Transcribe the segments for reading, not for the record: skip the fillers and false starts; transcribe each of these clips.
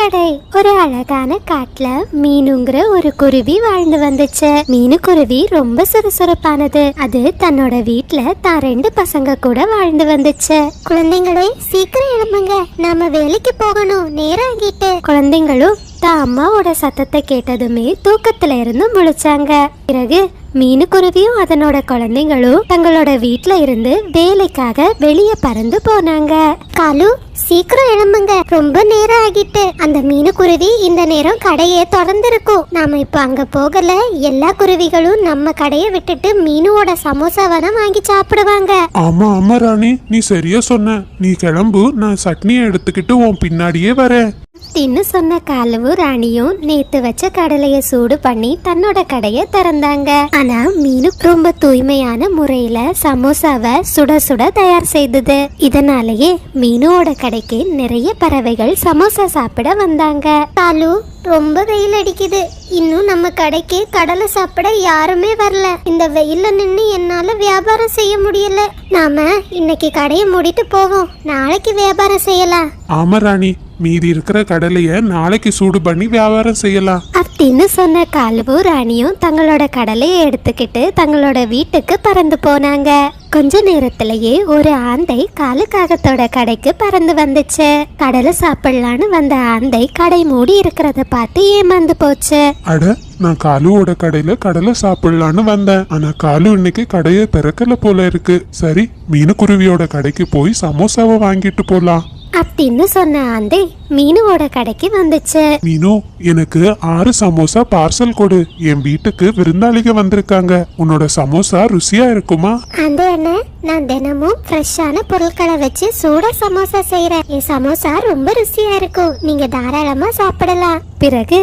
கடை. ஒரு அழகான காட்டுல மீனுங்கிற ஒரு குருவி வாழ்ந்து வந்துச்சு. மீனு குருவி ரொம்ப சுறுசுறுப்பானது. அது தன்னோட வீட்டுல தான் 2 பசங்க கூட வாழ்ந்து வந்துச்சு. குழந்தைங்களே சீக்கிரம் எழும்புங்க, நாம வேலைக்கு போகணும், நேரம் ஆகிட்டு. குழந்தைங்களும் தான் அம்மாவோட சத்தத்தை கேட்டதுமே தூக்கத்துல இருந்து முழிச்சாங்க. பிறகு மீனுக்குருவியும் அதனோட குழந்தைங்களும் தங்களோட வீட்ல இருந்து வேலைக்காக வெளியே பறந்து போனாங்க. காலு சீக்கிரம் எழும்புங்க, ரொம்ப நேரம் ஆகிட்டு. அந்த மீனுக்குருவி இந்த நேரம் கடையை திறந்திருக்கும். நாம இப்ப அங்க போகல, எல்லா குருவிகளும் நம்ம கடையை விட்டுட்டு மீனுவோட சமோசாவை தான் வாங்கி சாப்பிடுவாங்க. ஆமா ஆமா ராணி, நீ சரியா சொன்ன. நீ கிளம்பு, நான் சட்னியை எடுத்துக்கிட்டு உன் பின்னாடியே வரேன். தின்னு சொன்ன காலுவும் ராணியும் நேத்து வச்ச கடலைய சூடு பண்ணி தன்னோட கடைய திறந்தாங்க. ஆனா மீனு ரொம்ப தூய்மையான முறையில சமோசாவை சுட சுட தயார் செய்தது. இதனாலேயே மீனுவோட கடைக்கு நிறைய பறவைகள் சமோசா சாப்பிட வந்தாங்க. காலு ரொம்ப வெயில் அடிக்குது, இன்னும் நம்ம கடைக்கு கடலை சாப்பிட யாருமே வரல. இந்த வெயில்ல நின்று என்னால வியாபாரம் செய்ய முடியல. நாம இன்னைக்கு கடையை மூடிட்டு போவோம், நாளைக்கு வியாபாரம் செய்யலாம். ஆமா ராணி, மீதி இருக்கிற கடலைய நாளைக்கு சூடு பண்ணி வியாபாரம் செய்யலாம் அப்படின்னு சொன்ன காலுவும் ராணியும் தங்களோட கடலையை எடுத்துக்கிட்டு தங்களோட வீட்டுக்கு பறந்து போனாங்க. கொஞ்ச நேரத்திலேயே ஒரு ஆந்தை காலுக்காகத்தோட கடைக்கு பறந்து வந்துச்சு. கடலை சாப்பிடலான்னு வந்த ஆந்தை கடை மூடி இருக்கிறத பார்த்து ஏமாந்து போச்சு. அட, நான் காலுவோட கடையில கடலை சாப்பிடலான்னு வந்தேன். ஆனா காலு இன்னைக்கு கடையை திறக்கல போல இருக்கு. சரி, மீனுக்குருவியோட கடைக்கு போய் சமோசாவை வாங்கிட்டு போலாம் அப்படின்னு சொன்ன ஆந்தை மீனுவோட கடைக்கு வந்துச்சு. மீனு, எனக்கு 6 சமோசா பார்சல் கொடு. என் வீட்டுக்கு விருந்தாளிக வந்திருக்காங்க. உன்னோட சமோசா ருசியா இருக்குமா? அந்த என்ன, நான் தினமும் ஃப்ரெஷ்ஷான பொருட்களை வச்சு சூடா சமோசா செய்யறேன். என் சமோசா ரொம்ப ருசியா இருக்கும், நீங்க தாராளமா சாப்பிடலாம். பிறகு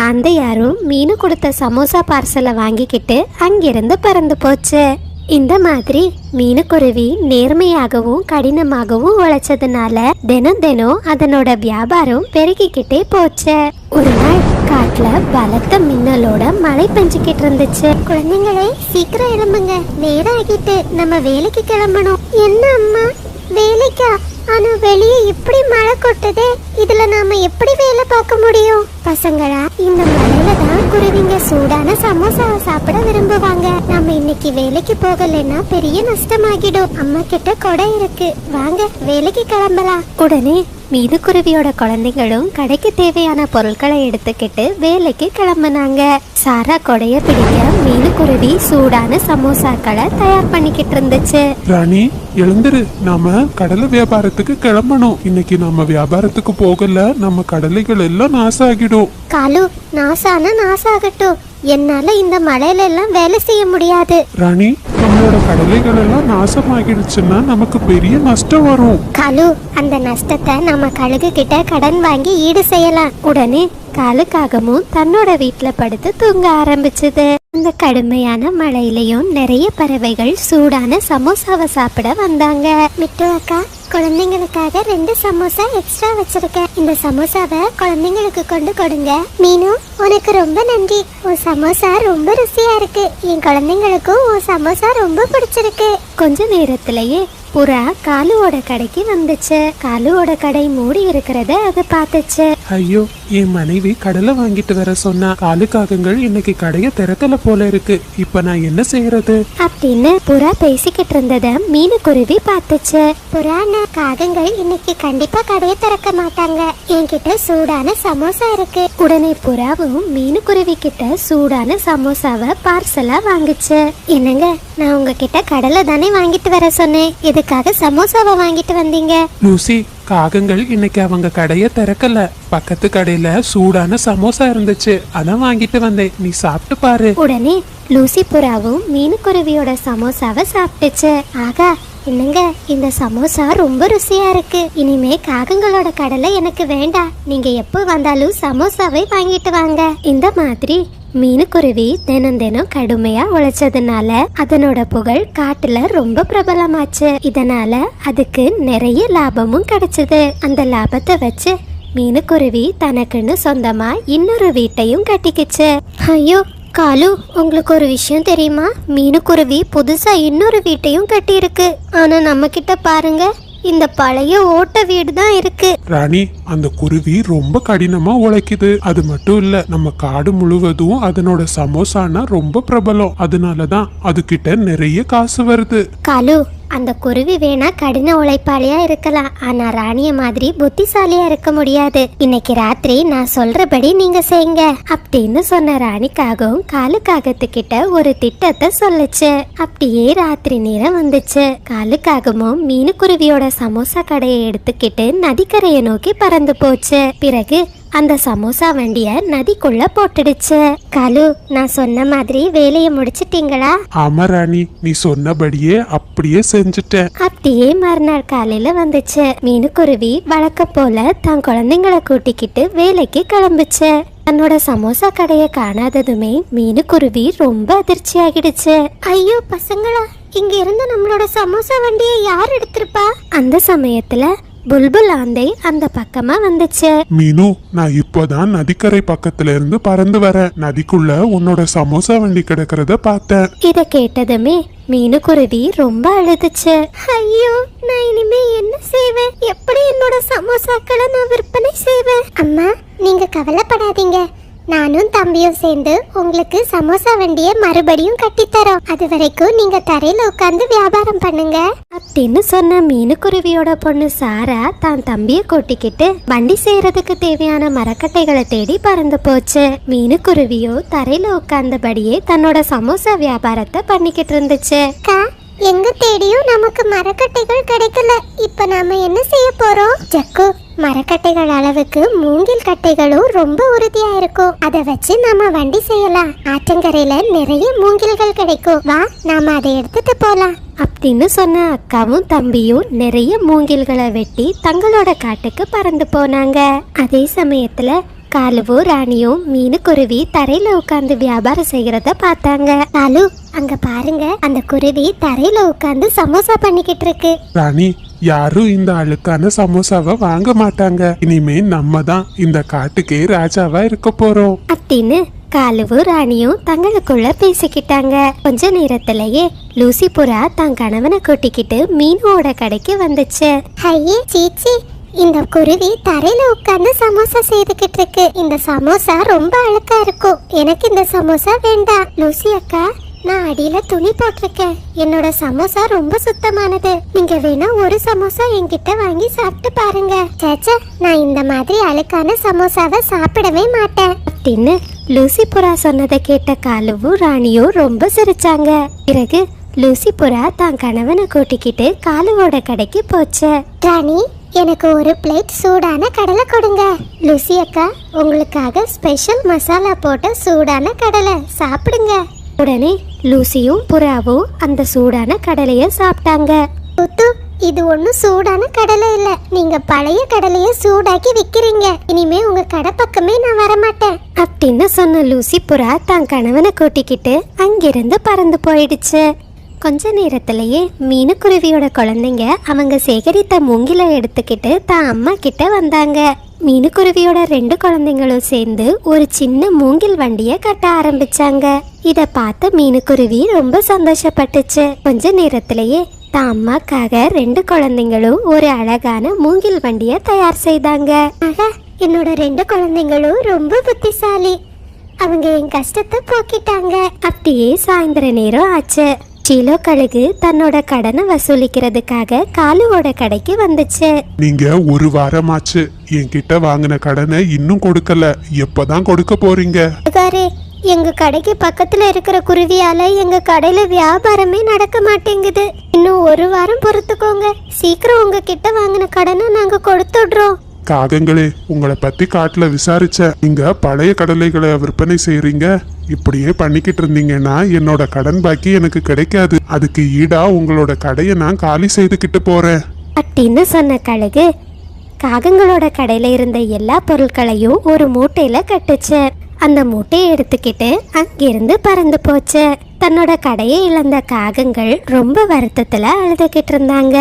அந்த யாரும் மீனு கொடுத்த சமோசா பார்சலை வாங்கிக்கிட்டு அங்கிருந்து பறந்து போச்சு. இந்த மாதிரி மீனுக்குருவி நேர்மையாகவும் கடினமாகவும் உழைச்சதுனால தினம் தினம் அதனோட வியாபாரம் பெருகிக்கிட்டே போச்சு. ஒரு நாள் காட்டுல பலத்த மின்னலோட மழை பெஞ்சுக்கிட்டு இருந்துச்சு. குழந்தைங்களே சீக்கிரம் எழும்புங்க, நேரம் ஆகிட்டு, நம்ம வேலைக்கு கிளம்பணும். என்ன அம்மா, வேலைக்கா? ஆனா வெளியே இப்படி மழை கொட்டுதே, இதுல நாம எப்படி வேலை பார்க்க முடியும்? பசங்களா, இந்த மழையில தான் குருவிங்க சூடான சமோசாவை சாப்பிட விரும்புவாங்க. நம்ம இன்னைக்கு வேலைக்கு போகலைன்னா பெரிய நஷ்டமாகிடும். அம்மா கிட்ட கொடை இருக்கு, வாங்க வேலைக்கு கிளம்பலாம். உடனே மீனுக்குருவியோட குழந்தைகளும் கடைக்கு தேவையான பொருட்களை எடுத்துக்கிட்டு வேலைக்கு கிளம்பினாங்க. சாரா கொடைய பிடிக்க மீனுக்குருவி சூடான சமோசாக்களை தயார் பண்ணிக்கிட்டு இருந்துச்சு. ராணி எழுந்துரு, நாம கடலை வியாபாரத்துக்கு கிளம்பணும். இன்னைக்கு நம்ம வியாபாரத்துக்கு போகல, நம்ம கடலைகள் எல்லாம் நாசாகிடும். காலு, நாசான நாசாகட்டும், என்னால இந்த மழையில எல்லாம் வேலை செய்ய முடியாது. ராணி, நம்மளோட கடலைகள் எல்லாம் நாசமாகிடுச்சுன்னா நமக்கு பெரிய நஷ்டம் வரும். காலு, அந்த நஷ்டத்தை நம்ம கழுகு கிட்ட கடன் வாங்கி ஈடு செய்யலாம். உடனே காலுக்காகவும் தன்னோட வீட்டுல படுத்து தூங்க ஆரம்பிச்சது. அந்த கடுமையான மழையிலையும் நிறைய பறவைகள் சூடான சமோசாவை சாப்பிட வந்தாங்க. மிட்டு அக்கா, குழந்தைங்களுக்காக 2 சமோசா எக்ஸ்ட்ரா வச்சிருக்கேன். இந்த சமோசாவை குழந்தைங்களுக்கு கொண்டு கொடுங்க. மீனு, உனக்கு ரொம்ப நன்றி. உன் சமோசா ரொம்ப ருசியா இருக்கு. என் குழந்தைங்களுக்கும் உன் சமோசா ரொம்ப பிடிச்சிருக்கு. கொஞ்ச நேரத்திலேயே புறா காலுவோட கடைக்கு வந்துச்சு. காலுவோட கடை மூடி இருக்கிறத அது பார்த்துச்சு. ஐயோ, என் மனைவி கடலை வாங்கிட்டு வர சொன்னா. காலுக்காகங்கள் இன்னைக்கு கடையை திறக்கல போல இருக்கு. இப்ப நான் என்ன செய்யறது அப்படின்னு புறா பேசிக்கிட்டு இருந்தத மீனுக்குருவி பார்த்துச்சு. புறான காகங்கள் இன்னைக்கு கண்டிப்பா கடையை திறக்க மாட்டாங்க, என்கிட்ட சூடான சமோசா இருக்கு. உடனே புறாவும் மீனுக்குருவி கிட்ட சூடான சமோசாவை பார்சலா வாங்குச்சு. என்னங்க, நான் உங்ககிட்ட கடலை தானே வாங்கிட்டு வர சொன்னேன், எதுக்காக சமோசாவை வாங்கிட்டு வந்தீங்க? லூசி, காகங்கள் இன்னைக்கு அவங்க கடைய திறக்கல. பக்கத்து கடையில சூடான சமோசா இருந்துச்சு, அதான் வாங்கிட்டு வந்தேன். நீ சாப்பிட்டு பாரு. உடனே லூசி புறாவும் மீனுக்குருவியோட சமோசாவை சாப்பிட்டுச்சு. ஆகா, என்னங்க, இந்த சமோசா ரொம்ப ருசியா இருக்கு. இனிமே காகங்களோட கடலை எனக்கு வேண்டாம், நீங்க எப்போ வந்தாலும் சமோசாவை வாங்கிட்டு வாங்க. இந்த மாதிரி மீனுக்குருவி தினம் தினம் கடுமையா உழைச்சதுனால அதனோட புகழ் காட்டுல ரொம்ப பிரபலமாச்சு. இதனால அதுக்கு நிறைய லாபமும் கிடைச்சது. அந்த லாபத்தை வச்சு மீனுக்குருவி தனக்குன்னு சொந்தமா இன்னொரு வீட்டையும் கட்டிக்கிச்சு. ஐயோ காலு, உங்களுக்கு ஒரு விஷயம் தெரியுமா? மீனுக்குருவி புதுசா இன்னொரு வீட்டையும் கட்டியிருக்கு. ஆனா நம்ம கிட்ட பாருங்க, இந்த பழைய ஓட்ட வீடு தான் இருக்கு. ராணி, அந்த குருவி ரொம்ப கடினமா உழைக்குது. அது மட்டும் இல்ல, நம்ம காடு முழுவதும் அதனோட சமோசானா ரொம்ப பிரபலம். அதனாலதான் அது கிட்ட நிறைய காசு வருது. காலு, அந்த குருவி வேணா கடின உழைப்பாளியா இருக்கலாம், ஆனா ராணிய மாதிரி புத்திசாலியா இருக்க முடியாது. இன்னைக்கு ராத்திரி நான் சொல்றபடி நீங்க செய்யுங்க அப்படின்னு சொன்ன ராணிக்காகவும் காலுக்காகத்துக்கிட்ட ஒரு திட்டத்தை சொல்லுச்சு. அப்படியே ராத்திரி நேரம் வந்துச்சு. காலுக்காகமும் மீனுக்குருவியோட சமோசா கடையை எடுத்துக்கிட்டு நதிக்கரையை நோக்கி பறந்து போச்சு. பிறகு அந்த சமோசா வண்டிய நதிக்குள்ள போட்டுடுச்சு. காலு, நான் சொன்ன மாதிரி வேலையை முடிச்சிட்டீங்களா? ஆமா ராணி, நீ சொன்னபடியே அப்படியே செஞ்சுட்டேன். அப்படியே மறுநாள் காலையில வந்துச்சு. மீனுக்குருவி வழக்கம் போல தன் குழந்தைங்களை கூட்டிக்கிட்டு வேலைக்கு கிளம்புச்சு. தன்னோட சமோசா கடையை காணாததுமே மீனுக்குருவி ரொம்ப அதிர்ச்சி ஆகிடுச்சு. ஐயோ பசங்களா, இங்க இருந்து நம்மளோட சமோசா வண்டியை யார் எடுத்திருப்பா? அந்த சமயத்துல புல்புல் ஆந்தை அந்த பக்கமா வந்துச்சு. மீனு, நான் இப்போதான் நதிக்கரை பக்கத்துல இருந்து பறந்து வரேன். நதிக்குள்ள உன்னோட சமோசா வண்டி கிடக்கிறத பார்த்தேன். இத கேட்டதுமே மீனுக்குருவி ரொம்ப அழுதுச்சு. ஐயோ, நான் இனிமே என்ன செய்வேன்? எப்படி என்னோட சமோசாக்களை நான் விற்பனை செய்வேன்? அம்மா, நீங்க கவலைப்படாதீங்க. நானும் தம்பியும் சேர்ந்து உங்களுக்கு சமோசா வண்டியை மறுபடியும் கட்டித்தரோம். அது வரைக்கும் நீங்க தரையில உட்கார்ந்து வியாபாரம் பண்ணுங்க அப்படின்னு சொன்ன மீனுக்குருவியோட பொண்ணு சாரா தான் தம்பிய கூட்டிக்கிட்டு வண்டி செய்யறதுக்கு தேவையான மரக்கட்டைகளை தேடி பறந்து போச்சு. மீனுக்குருவியோ தரையில உட்கார்ந்தபடியே தன்னோட சமோசா வியாபாரத்தை பண்ணிக்கிட்டு இருந்துச்சு. எங்க தேடியும் நமக்கு மரக்கட்டைகள் கிடைக்கல. இப்ப நாம என்ன செய்ய போறோம்? ஜக்கு, மரக்கட்டைகள் அளவுக்கு மூங்கில் கட்டைகளும் ரொம்ப உறுதியா இருக்கும். அதை வச்சு நாம வண்டி செய்யலாம். ஆற்றங்கரையில நிறைய மூங்கில்கள் கிடைக்கும். வா, நாம அதை எடுத்துட்டு போலாம் அப்படின்னு சொன்ன அக்காவும் தம்பியும் நிறைய மூங்கில்களை வெட்டி தங்களோட காட்டுக்கு பறந்து போனாங்க. அதே சமயத்துல காலுவும் ராணியும் மீனுக்குருவி தரையில உட்கார்ந்து வியாபாரம் செய்யறத பார்த்தாங்க. காலு, அங்க பாருங்க, அந்த குருவி தரையில உட்கார்ந்து சமோசா பண்ணிக்கிட்டு இருக்கு. ராணி, யாரும் இந்த அழுக்கான சமோசாவை வாங்க மாட்டாங்க. இனிமே நம்ம தான் இந்த காட்டுக்கே ராஜாவா இருக்க போறோம் அப்படின்னு காலுவும் ராணியும் தங்களுக்குள்ள பேசிக்கிட்டாங்க. கொஞ்ச நேரத்திலேயே லூசி புறா தன் கணவனை கூட்டிக்கிட்டு மீனோட கடைக்கு வந்துச்சு. ஐயே சீச்சி, இந்த குருவி தரையில உட்கார்ந்து சமோசா செய்துகிட்டு இருக்கு. இந்த சமோசா ரொம்ப அழுக்கா இருக்கும். எனக்கு இந்த சமோசா வேண்டாம். லூசி அக்கா, நான் அடியில துணி போட்டிருக்கேன். என்னோட சமோசா ரொம்ப சுத்தமானது. நீங்க வேணா ஒரு சமோசா என்கிட்ட வாங்கி சாப்பிட்டு பாருங்க. சேச்சா, நான் இந்த மாதிரி அழுக்கான சமோசாவை சாப்பிடவே மாட்டேன் அப்படின்னு லூசி புறா சொன்னதை கேட்ட காலுவும் ராணியும் ரொம்ப சிரிச்சாங்க. பிறகு லூசி புறா தான் கணவனை கூட்டிக்கிட்டு காலுவோட கடைக்கு போச்சு. ராணி, எனக்கு ஒரு பிளேட் சூடான கடலை கொடுங்க. லூசி அக்கா, உங்களுக்காக ஸ்பெஷல் மசாலா போட்ட சூடான கடலை சாப்பிடுங்க. உடனே லூசியும் புறாவும் அந்த சூடான கடலைய சாப்பிட்டாங்க. புத்து, இது ஒன்றும் சூடான கடலை இல்ல. நீங்க பழைய கடலைய சூடாக்கி விக்கிறீங்க. இனிமே உங்க கடை பக்கமே நான் வரமாட்டேன் அப்படின்னு சொன்ன லூசி புறா தான் கணவனை கூட்டிக்கிட்டு அங்கிருந்து பறந்து போயிடுச்சு. கொஞ்ச நேரத்திலேயே மீனுக்குருவியோட குழந்தைங்க அவங்க சேகரித்த மூங்கிலை எடுத்துக்கிட்டு தான் அம்மா கிட்ட வந்தாங்க. மீனுக்குருவியோட 2 குழந்தைங்களும் சேர்ந்து ஒரு சின்ன மூங்கில் வண்டிய கட்ட ஆரம்பிச்சாங்க. இத பார்த்த மீனுக்குருவி ரொம்ப சந்தோஷப்பட்டுச்சு. கொஞ்ச நேரத்திலேயே தான் அம்மாக்காக 2 குழந்தைங்களும் ஒரு அழகான மூங்கில் வண்டிய தயார் செய்தாங்க. என்னோட 2 குழந்தைங்களும் ரொம்ப புத்திசாலி. அவங்க என் கஷ்டத்தை போக்கிட்டாங்க. அப்படியே சாயந்தர நேரம் ஆச்சு. சீலோ கழுகு தன்னோட கடனை வசூலிக்கிறதுக்காக காலுவோட கடைக்கு வந்துச்சு. நீங்க ஒரு வாரமாச்சு என்கிட்ட வாங்கின கடனை இன்னும் கொடுக்கல. எப்பதான் கொடுக்க போறீங்க? எங்க கடைக்கு பக்கத்துல இருக்கிற குருவியால எங்க கடையில வியாபாரமே நடக்க மாட்டேங்குது. இன்னும் ஒரு வாரம் பொறுத்துக்கோங்க. சீக்கிரம் உங்ககிட்ட வாங்கின கடனை நாங்க கொடுத்துடுறோம். காகங்களே, உங்களை பத்தி காட்டுல விசாரிச்ச. நீங்க பழைய கடலைகளை விற்பனை செய்யறீங்க. இப்படியே பண்ணிக்கிட்டு இருந்தீங்கன்னா என்னோட கடன் பாக்கி எனக்கு கிடைக்காது. அதுக்கு ஈடா உங்களோட கடையை நான் காலி செய்துக்கிட்டு போறேன் அப்படின்னு சொன்ன கழுகு காகங்களோட கடையில இருந்த எல்லா பொருட்களையும் ஒரு மூட்டையில கட்டுச்சு. அந்த மூட்டையை எடுத்துக்கிட்டு அங்கிருந்து பறந்து போச்சு. தன்னோட கடையை இழந்த காகங்கள் ரொம்ப வருத்தத்துல அழுதுகிட்டு இருந்தாங்க.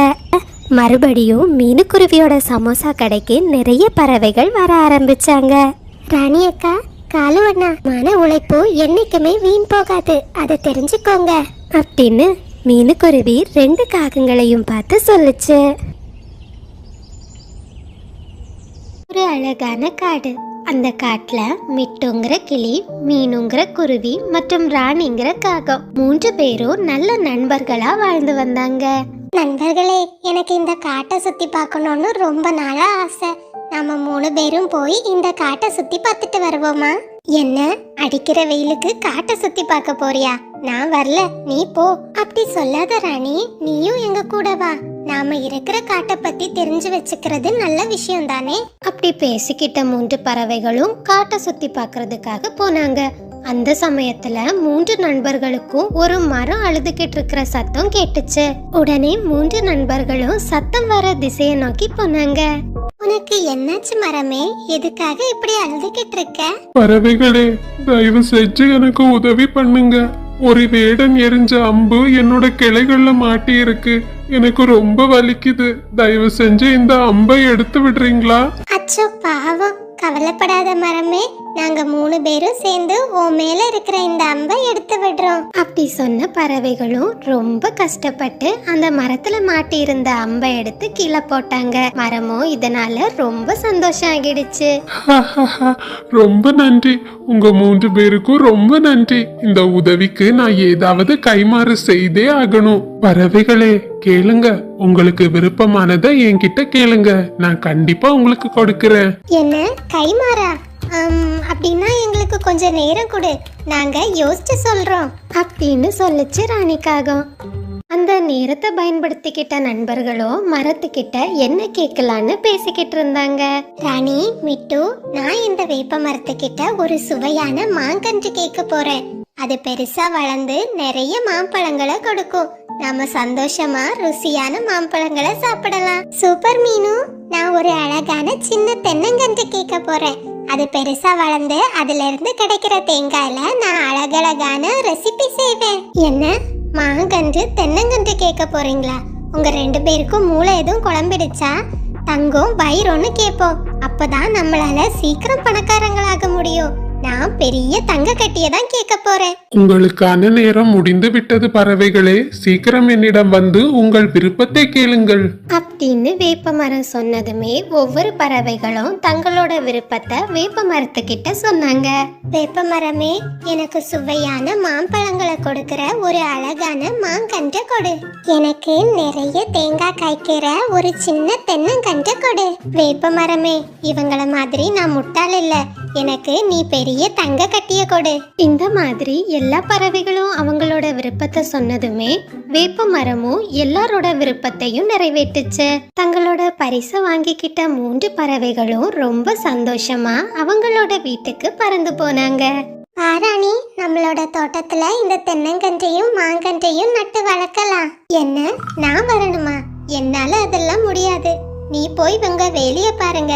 மறுபடியும் மீனுக்குருவியோட சமோசா கடைக்கு நிறைய பறவைகள் வர ஆரம்பிச்சாங்க. ராணி அக்கா, காலுவண்ணா, மன உழைப்பு என்னைக்குமே வீண் போகாது, அதை தெரிஞ்சுக்கோங்க அப்படின்னு மீனுக்குருவி 2 காகங்களையும் பார்த்து சொல்லுச்சு. ஒரு அழகான காடு. அந்த காட்டுல மிட்டுங்கிற கிளி, மீனுங்கிற குருவி மற்றும் ராணிங்கிற காகம் 3 பேரும் நல்ல நண்பர்களா வாழ்ந்து வந்தாங்க. நண்பர்களே, எனக்கு இந்த காட்டை சுத்தி பார்க்கணும்னு ரொம்ப நாளா ஆசை. நாம 3 பேரும் போய் இந்த காட்டை சுத்தி பார்த்துட்டு வருவோமா? என்ன, அடிக்கிற வெயிலுக்கு காட்டை சுத்தி பார்க்க போறியா? நான் வரல, நீ போ. அப்படி சொல்லாத ராணி, நீயும் எங்க கூட வா. நாம இருக்கிற காட்டை பத்தி தெரிஞ்சு வச்சுக்கிறது நல்ல விஷயம் தானே. அப்படி பேசிக்கிட்ட 3 பறவைகளும் காட்டை சுத்தி பார்க்கறதுக்காக போனாங்க. அந்த சமயத்துல 3 நண்பர்களுக்கும் ஒரு மரம் அழுதுகிட்டு இருக்கிற சத்தம் கேட்டுச்சு. உடனே 3 நண்பர்களும் சத்தம் வர திசையை நோக்கி போனாங்க. உனக்கு என்னாச்சு மரமே? எதுக்காக இப்படி அழுதுகிட்டு இருக்க? பறவைகளே, தயவு செஞ்சு எனக்கு உதவி பண்ணுங்க. ஒரு வேடன் எரிஞ்ச அம்பு என்னோட கிளைகள்ல மாட்டி இருக்கு. எனக்கு ரொம்ப வலிக்குது. தயவு செஞ்சு இந்த அம்பை எடுத்து விடுறீங்களா? அச்சோ பாவம், கவலைப்படாத மரமே. நாங்க 3 பேரும் சேர்ந்து உன் மேல இருக்கிற இந்த அம்பை எடுத்து விடுறோம். அப்படி சொன்ன பறவைகளும் ரொம்ப கஷ்டப்பட்டு அந்த மரத்துல மாட்டி இருந்த அம்பை எடுத்து கீழே போட்டாங்க. மரமும் இதனால ரொம்ப சந்தோஷம் ஆகிடுச்சு. ரொம்ப நன்றி. உங்க 3 பேருக்கும் ரொம்ப நன்றி. இந்த உதவிக்கு நான் ஏதாவது கைமாறு செய்தே ஆகணும். பறவைகளே கேளுங்க, உங்களுக்கு விருப்பமானதை என்கிட்ட கேளுங்க. நான் கண்டிப்பா உங்களுக்கு கொடுக்கிறேன். என்ன கைமாறா? அப்படின்னா எங்களுக்கு கொஞ்சம் நேரம் கொடு, நாங்க யோசிச்சு சொல்றோம் அப்படின்னு சொல்லுச்சு ராணிக்காகம். அந்த நேரத்தை பயன்படுத்திக்கிட்ட நண்பர்களும் மரத்துக்கிட்ட என்ன கேட்கலான்னு பேசிக்கிட்டு இருந்தாங்க. ராணி, மிட்டு, நான் இந்த வேப்ப மரத்துக்கிட்ட ஒரு சுவையான மாங்கன்று கேட்க போறேன். அது பெருசா வளர்ந்து நிறைய மாம்பழங்களை கொடுக்கும். நாம சந்தோஷமா ருசியான மாம்பழங்களை சாப்பிடலாம். சூப்பர் மீனு, நான் ஒரு அழகான சின்ன தென்னங்கன்று கேட்க போறேன். அது பெருசா வளர்ந்து அதுல இருந்து கிடைக்கிற தேங்காயில நான் அழகழகான ரெசிபி செய்வேன். என்ன, மாங்கன்று தென்னங்கன்று கேட்க போறீங்களா? உங்க 2 பேருக்கும் மூளை எதுவும் குழம்பிடுச்சா? தங்கம் பைரோன்னு கேட்போம். அப்பதான் நம்மளால சீக்கிரம் பணக்காரங்களாக முடியும். நான் பெரிய தங்க கட்டியை தான் கேட்க போறேன். உங்களுக்கான நேரம் முடிந்து விட்டது பறவைகளே. சீக்கிரம் என்னிடம் வந்து உங்கள் விருப்பத்தை கேளுங்கள் அப்படின்னு வேப்ப மரம் சொன்னதுமே ஒவ்வொரு பறவைகளும் தங்களோட விருப்பத்தை வேப்ப மரத்துக்கிட்ட சொன்னாங்க. வேப்ப மரமே, எனக்கு சுவையான மாம்பழங்களை கொடுக்கிற ஒரு அழகான மாங்கன்று கொடு. எனக்கு நிறைய தேங்காய் காய்க்கிற ஒரு சின்ன தென்னங்கன்று கொடு. வேப்ப மரமே, இவங்கள மாதிரி நான் முட்டாள் இல்ல. எனக்கு நீ பெரிய தங்க கட்டிய கொடு. இந்த மாதிரி எல்லா பறவைகளும் அவங்களோட விருப்பத்தை சொன்னதுமே வேப்ப மரமும் எல்லாரோட விருப்பத்தையும் நிறைவேற்றுச்சு. தங்களோட பரிசை வாங்கிக்கிட்ட 3 பறவைகளும் ரொம்ப சந்தோஷமா அவங்களோட வீட்டுக்கு பறந்து போனாங்க. ஆராணி, நம்மளோட தோட்டத்துல இந்த தென்னங்கன்றையும் மாங்கன்றையும் நட்டு வளர்க்கலாம். என்ன, நான் வரணுமா? என்னால அதெல்லாம் முடியாது. நீ போய் உங்க வேலைய பாருங்க.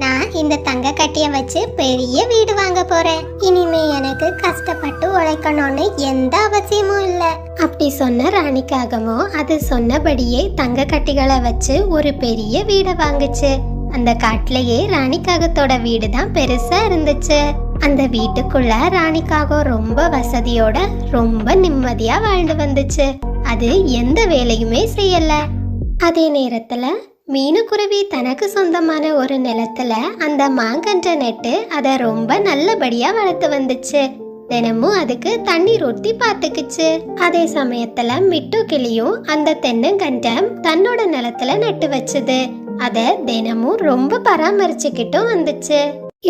நான் இந்த தங்க கட்டிய வச்சு பெரிய வீடு வாங்க போறேன். இனிமே எனக்கு கஷ்டப்பட்டு உழைக்கணும்னு எந்த அவசியமும் இல்ல. அப்படி சொன்ன ராணிக்காகமும் அது சொன்னபடியே தங்க கட்டிகளை வச்சு ஒரு பெரிய வீடை வாங்குச்சு. அந்த காட்டுலயே ராணிக்காகத்தோட வீடு தான் பெருசா இருந்துச்சு. அந்த வீட்டுக்குள்ள ராணிக்காகம் ரொம்ப வசதியோட ரொம்ப நிம்மதியா வாழ்ந்து வந்துச்சு. அது எந்த வேலையுமே செய்யல. அதே நேரத்துல மீனுக்குருவி தனக்கு சொந்தமான ஒரு நிலத்துல அந்த மாங்கன்றை நட்டு அதை ரொம்ப நல்லபடியா வளர்த்து வந்துச்சு. தினமும் அதுக்கு தண்ணீர் ஊத்தி பாத்துக்குச்சு. அதே சமயத்துல மிட்டு கிளியும் அந்த தென்னங்கன்றை தன்னோட நிலத்துல நட்டு வச்சுது. அத தினமும் ரொம்ப பராமரிச்சுக்கிட்டும் வந்துச்சு.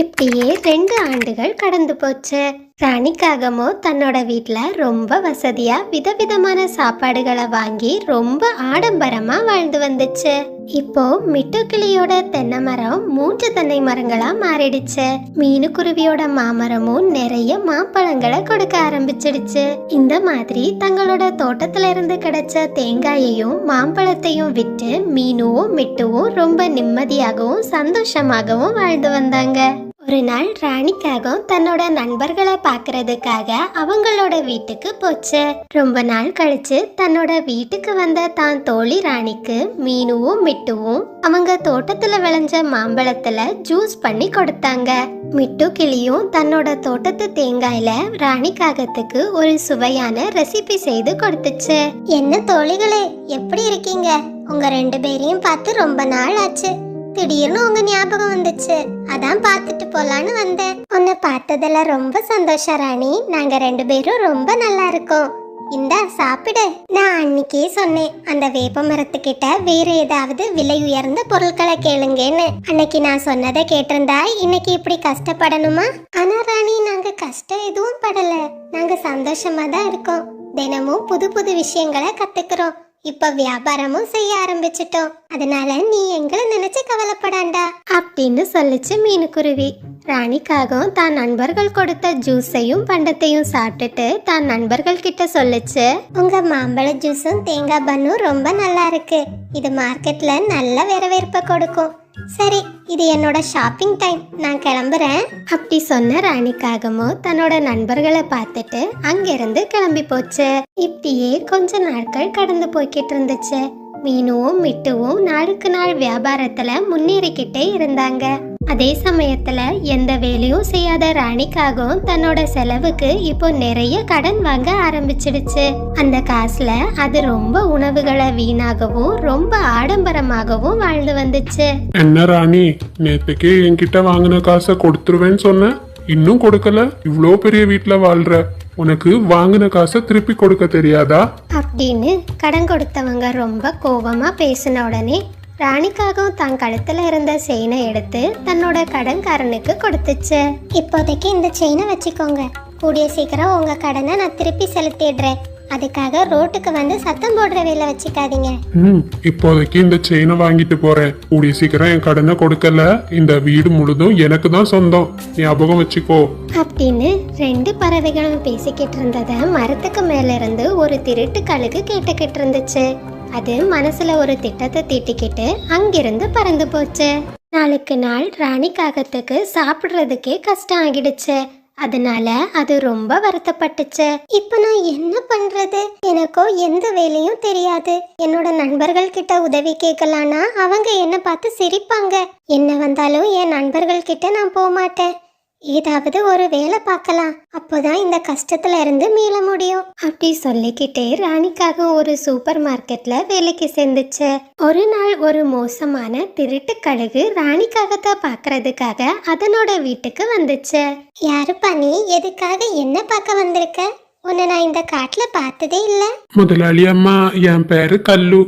இப்படியே 2 ஆண்டுகள் கடந்து போச்சு. ராணிக்காகமோ தன்னோட வீட்டுல ரொம்ப வசதியா விதவிதமான சாப்பாடுகளை வாங்கி ரொம்ப ஆடம்பரமா வாழ்ந்து வந்துச்சு. இப்போ மிட்டுக்கிளியோட தென்னை மரம் 3 தென்னை மரங்களா மாறிடுச்சு. மீனுக்குருவியோட மாமரமும் நிறைய மாம்பழங்களை கொடுக்க ஆரம்பிச்சிடுச்சு. இந்த மாதிரி தங்களோட தோட்டத்துல இருந்து கிடைச்ச தேங்காயையும் மாம்பழத்தையும் விட்டு மீனுவும் மிட்டுவும் ரொம்ப நிம்மதியாகவும் சந்தோஷமாகவும் வாழ்ந்து வந்தாங்க. ஒரு நாள் ராணிக்காகம் தன்னோட நண்பர்களை பார்க்கறதுக்காக அவங்களோட வீட்டுக்கு போச்சு. ரொம்ப நாள் கழிச்சு தன்னோட வீட்டுக்கு வந்த தான் தோழி ராணிக்கு மீனுவும் மிட்டுவும் அவங்க தோட்டத்துல விளைஞ்ச மாம்பழத்துல ஜூஸ் பண்ணி கொடுத்தாங்க. மிட்டு கிளியும் தன்னோட தோட்டத்து தேங்காயில ராணிக்காகத்துக்கு ஒரு சுவையான ரெசிபி செய்து கொடுத்துச்சு. என்ன தோழிகளே, எப்படி இருக்கீங்க? உங்க 2 பேரையும் பார்த்து ரொம்ப நாள் ஆச்சு. திடீர்னு உங்க ஞாபகம் வந்துச்சு. அதான் பார்த்துட்டு போலான்னு வந்தேன். உன்னை பார்த்ததுல ரொம்ப சந்தோஷம் ராணி. நாங்க 2 பேரும் ரொம்ப நல்லா இருக்கோம். இந்தா சாப்பிடு. நான் அன்னைக்கே சொன்னேன் அந்த வேப்ப மரத்துக்கிட்ட வேற ஏதாவது விலை உயர்ந்த பொருட்களை கேளுங்கன்னு. அன்னைக்கு நான் சொன்னதை கேட்டிருந்தா இன்னைக்கு இப்படி கஷ்டப்படணுமா? ஆனா ராணி, நாங்க கஷ்டம் எதுவும் படல. நாங்க சந்தோஷமா தான் இருக்கோம். தினமும் புது புது விஷயங்களை கத்துக்கிறோம். இப்ப வியாபாரமும் செய்ய ஆரம்பிச்சிட்டோம். அதனால நீ எங்களை நினைச்சு கவலைப்படாண்டா அப்படின்னு சொல்லிச்சு மீனுக்குருவி. ராணிக்காகவும் தான் நண்பர்கள் கொடுத்த ஜூஸையும் பண்டத்தையும் சாப்பிட்டுட்டு தான் நண்பர்கள் கிட்ட சொல்லுச்சு, உங்க மாம்பழ ஜூஸும் தேங்காய் பன்னும் ரொம்ப நல்லா இருக்கு. இது மார்க்கெட்ல நல்ல வரவேற்பை கொடுக்கும். சரி, இது என்னோட ஷாப்பிங் டைம், நான் கிளம்புறேன் அப்படி சொன்ன ராணிக்காகமும் தன்னோட நண்பர்களை பார்த்துட்டு அங்கிருந்து கிளம்பி போச்சு. இப்படியே கொஞ்ச நாட்கள் கடந்து போய்கிட்டு இருந்துச்சு. மீனுவும் மிட்டுவும் நாளுக்கு நாள் வியாபாரத்துல முன்னேறிக்கிட்டே இருந்தாங்க. அதே சமயத்துல எந்த வேலையும் செய்யாத ராணிக்காகவும் தன்னோட செலவுக்கு இப்போ நிறைய கடன் வாங்க ஆரம்பிச்சிடுச்சு. அந்த காசுல அது ரொம்ப உணவுகளை வீணாகவும் ரொம்ப ஆடம்பரமாகவும் வாழ்ந்து வந்துச்சு. என்ன ராணி, நேத்துக்கே என்கிட்ட வாங்கின காசை கொடுத்துருவேன்னு சொன்ன, இன்னும் கொடுக்கல? இவ்ளோ பெரிய வீட்டுல வாழ்ற, உனக்கு வாங்கின காசை திருப்பி கொடுக்க தெரியாதா அப்படின்னு கடன் கொடுத்தவங்க ரொம்ப கோபமா பேசின உடனே ராணிக்காகவும் தான் கழுத்துல இருந்த செயினை எடுத்து தன்னோட கடன்காரனுக்கு கொடுத்துச்சு. இப்போதைக்கு இந்த செயினை வச்சுக்கோங்க. கூடிய சீக்கிரம் உங்க கடனை நான் திருப்பி செலுத்திடுறேன். அதுக்காக ரோட்டுக்கு வந்து சத்தம் போடுற வேலை வச்சுக்காதீங்க. இப்போதைக்கு இந்த செயினை வாங்கிட்டு போறேன். கூடிய சீக்கிரம் என் கடனை கொடுக்கல, இந்த வீடு முழுதும் எனக்கு தான் சொந்தம், ஞாபகம் வச்சுக்கோ அப்படின்னு 2 பறவைகளும் பேசிக்கிட்டு இருந்தத மரத்துக்கு மேல இருந்து ஒரு திருட்டு கழுகு கேட்டுக்கிட்டு இருந்துச்சு. அது மனசுல ஒரு திட்டத்தை தீட்டிக்கிட்டு அங்கிருந்து பறந்து போச்சு. நாளுக்கு நாள் ராணி காகத்துக்கு சாப்பிடுறதுக்கே கஷ்டம் ஆகிடுச்சு. அதனால அது ரொம்ப வருத்தப்பட்டுச்சு. இப்ப நான் என்ன பண்றது? எனக்கோ எந்த வேலையும் தெரியாது. என்னோட நண்பர்கள் கிட்ட உதவி கேட்கலான்னா அவங்க என்ன பார்த்து சிரிப்பாங்க. என்ன வந்தாலும் என் நண்பர்கள் கிட்ட நான் போக மாட்டேன். ஏதாவது ஒரு வேலை பார்க்கலாம், அப்போதான் இந்த கஷ்டத்துல இருந்து மீள முடியும் அப்படி சொல்லிக்கிட்டே ராணிக்காக ஒரு சூப்பர் மார்க்கெட்ல வேலைக்கு சேர்ந்துச்சு. ஒரு நாள் ஒரு மோசமான திருட்டு கழுகு ராணிக்காகத்தை பாக்குறதுக்காக அதனோட வீட்டுக்கு வந்துச்சு. யாருப்பா நீ? எதுக்காக என்ன பார்க்க வந்திருக்க? உன்னை நான் இந்த காட்டுல பார்த்ததே இல்ல. முதலாளி அம்மா, என் பேரு கல்லு.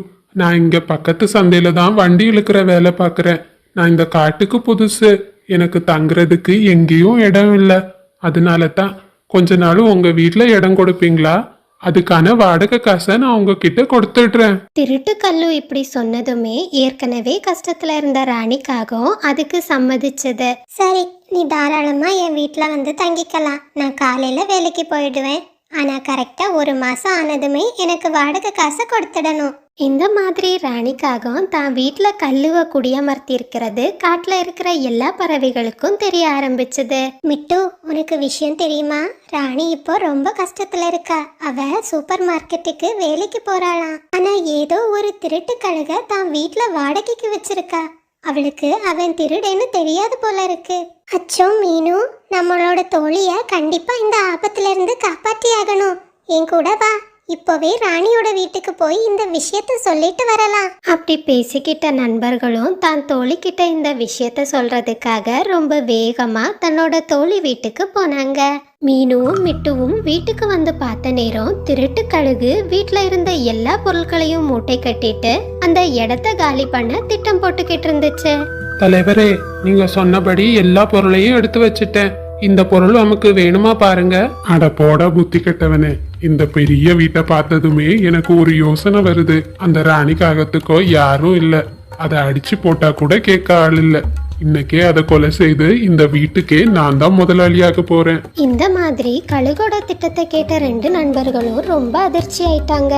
நான் இங்க பக்கத்து சந்தையில தான் வண்டி இழுக்கிற வேலை பார்க்கறேன். நான் இந்த காட்டுக்கு புதுசு, எனக்கு தங்குறதுக்கு எங்கேயும் இடம் இல்லை. அதனால தான் கொஞ்ச நாள் உங்க வீட்டுல இடம் கொடுப்பீங்களா? அதுக்கான வாடகை காசை நான் உங்ககிட்ட கொடுத்துடுறேன். திருட்டு கல்லு இப்படி சொன்னதுமே ஏற்கனவே கஷ்டத்துல இருந்த ராணிக்காகவும் அதுக்கு சம்மதிச்சது. சரி, நீ தாராளமா என் வீட்டுல வந்து தங்கிக்கலாம். நான் காலையில வேலைக்கு போயிடுவேன். ஆனா கரெக்டா 1 மாசம் ஆனதுமே எனக்கு வாடகை காசை கொடுத்துடணும். இந்த மாதிரி ராணிக்காகவும் தான் வீட்டுல கல்லுவ குடியமர்த்தி இருக்கிறது காட்டுல இருக்கிற எல்லா பறவைகளுக்கும் தெரிய ஆரம்பிச்சது. மிட்டு, உனக்கு விஷயம் தெரியுமா? ராணி இப்போ ரொம்ப கஷ்டத்துல இருக்கா. அவ சூப்பர் மார்க்கெட்டுக்கு வேலைக்கு போறாளாம். ஆனா ஏதோ ஒரு திருட்டு கழுக தான் வீட்டுல வாடகைக்கு வச்சிருக்கா. அவளுக்கு அவன் திருடேன்னு தெரியாது போல இருக்கு. அச்சோ மீனு, நம்மளோட தோழிய கண்டிப்பா இந்த ஆபத்துல இருந்து காப்பாற்றி ஆகணும். என் கூட வா, இப்போவே ராணியோட வீட்டுக்கு போய் இந்த விஷயத்த சொல்லிட்டு வரலாம் அப்படி பேசிக்கிட்ட நண்பர்களும் தான் தோழி கிட்ட இந்த விஷயத்த சொல்றதுக்காக ரொம்ப வேகமா தன்னோட தோழி வீட்டுக்கு போனாங்க. மீனுவும் மிட்டுவும் வீட்டுக்கு வந்து பார்த்த நேரம் திருட்டு கழுகு வீட்டுல இருந்த எல்லா பொருட்களையும் மூட்டை கட்டிட்டு அந்த இடத்த காலி பண்ண திட்டம் போட்டுக்கிட்டு இருந்துச்சு. தலைவரே, நீங்க சொன்னபடி எல்லா பொருளையும் எடுத்து வச்சுட்டேன். இந்த பொருள் நமக்கு வேணுமா பாருங்க. அட போட புத்தி கெட்டவனே, இந்த பெரிய வீட்டை பார்த்ததுமே எனக்கு ஒரு யோசனை வருது. அந்த ராணிக்காகத்துக்கோ யாரும் இல்ல, அதை அடிச்சு போட்டா கூட கேட்க ஆள் இல்ல. இன்னைக்கே அதை கொலை செய்து இந்த வீட்டுக்கே நான் தான் முதலாளியாக போறேன். இந்த மாதிரி கழுகோட திட்டத்தை கேட்ட 2 நண்பர்களும் ரொம்ப அதிர்ச்சி ஆயிட்டாங்க.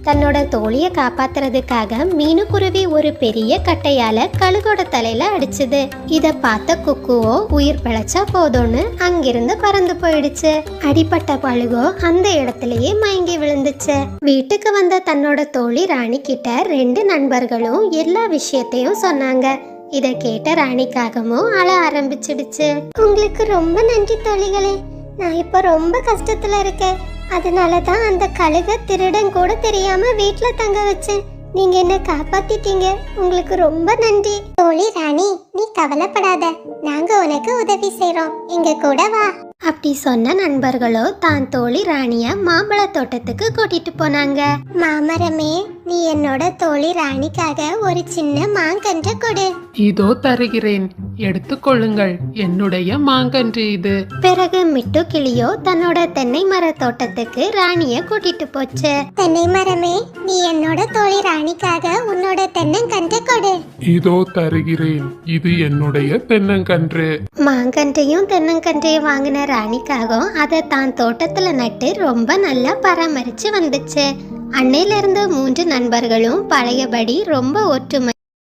தன்னோட தோழியை காப்பாத்துறதுக்காக மீனுக்குருவி ஒரு பெரிய கட்டையால கழுகோட தலையில அடிச்சுது. இத பார்த்த குக்குவோ உயிர் பிழைச்சா போதும்னு அங்கிருந்து பறந்து போயிடுச்சு. அடிப்பட்ட பழுகோ அந்த இடத்துலயே மயங்கி விழுந்துச்சு. வீட்டுக்கு வந்த தன்னோட தோழி ராணி கிட்ட 2 நண்பர்களும் எல்லா விஷயத்தையும் சொன்னாங்க. இத கேட்ட ராணிக்காகவும் அழ ஆரம்பிச்சிடுச்சு. உங்களுக்கு ரொம்ப நன்றி தோழிகளே, நான் இப்ப ரொம்ப கஷ்டத்துல இருக்கேன். அதனாலதான் அந்த கழுக திருடன் கூட தெரியாம வீட்டுல தங்க வச்சேன். நீங்க என்ன காப்பாத்திட்டீங்க. உங்களுக்கு ரொம்ப நன்றி. தோழி ராணி, நீ கவலைப்படாத, நாங்க உனக்கு உதவி செய்றோம், எங்க கூட வா. அப்படி சொன்ன நண்பர்களோ தான் தோழி ராணிய மாம்பழ தோட்டத்துக்கு கூட்டிட்டு போனாங்க. மாமரமே, நீ என்னோட தோழி ராணிக்காக ஒரு சின்ன மாங்கன்று கொடு. இதோ தருகிறேன், எடுத்துக்கொள்ளுங்கள், என்னுடைய மாங்கன்று இது. பிறகு மிட்டு கிளியோ தன்னோட தென்னை மர தோட்டத்துக்கு ராணிய கூட்டிட்டு போச்சு. தென்னை மரமே, நீ என்னோட தோழி ராணிக்காக உன்னோட தென்னங்கன்று கொடு. இதோ தருகிறேன், இது என்னுடைய தென்னங்கன்று. மாங்கன்றையும் தென்னங்கன்றையும் வாங்கின ராணிக்காகவும் அதை தான் தோட்டத்துல நட்டு ரொம்ப நல்லா பராமரிச்சு வந்துச்சு. அன்னையில இருந்து 3 நண்பர்களும் பழையபடி ரொம்ப ஒற்றுமை